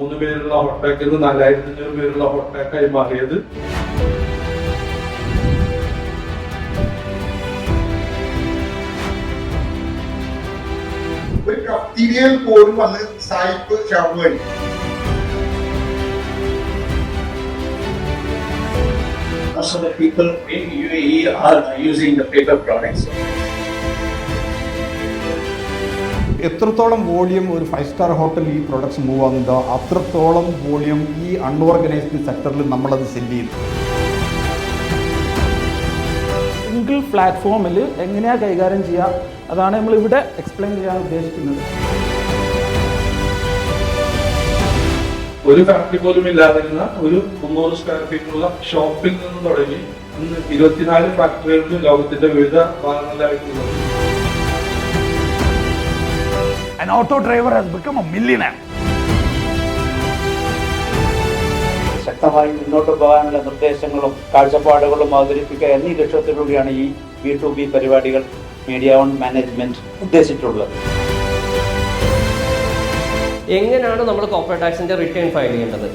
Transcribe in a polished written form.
3 പേരുള്ള ഹോട്ടേക്കിൽ നിന്ന് 4500 പേരുള്ള ഹോട്ടേക്കായി മാറിയത്. ഒരു കഫ്റ്റീരിയയിൽ പോലും വന്ന് സായിപ്പ് ഷവർമ കഴിക്കും. Most of the people in UAE are using the paper products. എത്രത്തോളം വോളിയം ഒരു 5-സ്റ്റാർ ഹോട്ടൽ ഈ പ്രൊഡക്ട്സ് മൂവ് ആകുന്നുണ്ടോ അത്രത്തോളം വോളിയം ഈ അൺഓർഗനൈസ്ഡ് സെക്ടറിൽ നമ്മളത് സെല്ല് ചെയ്യുന്നു. സിംഗിൾ പ്ലാറ്റ്ഫോമിൽ എങ്ങനെയാണ് കൈകാര്യം ചെയ്യുക, അതാണ് നമ്മളിവിടെ എക്സ്പ്ലെയിൻ ചെയ്യാൻ ഉദ്ദേശിക്കുന്നത്. ഒരു ഫാക്ടറി പോലും ഇല്ലാതിരുന്ന ഒരു 300 സ്ക്വയർ ഫീറ്റുള്ള ഷോപ്പിൽ നിന്ന് തുടങ്ങി ഇന്ന് 24 ഫാക്ടറികളിൽ ലോകത്തിന്റെ വിവിധ ഭാഗങ്ങളിലായിട്ടുള്ളത്. An auto driver has become a millionaire. ശക്തമായി മുന്നോട്ട് പോകാനുള്ള നിർദ്ദേശങ്ങളും കാഴ്ചപ്പാടുകളും അവതരിപ്പിക്കുക എന്നീ ലക്ഷ്യത്തിലൂടെയാണ് ഈ B2B പരിപാടികൾ മീഡിയ ഓൺ മാനേജ്മെന്റ് ഉദ്ദേശിച്ചിട്ടുള്ളത്. എങ്ങനെയാണ് നമ്മൾ കോർപ്പറേറ്റ് ടാക്സിന്റെ റിട്ടേൺ ഫയൽ ചെയ്യേണ്ടത്?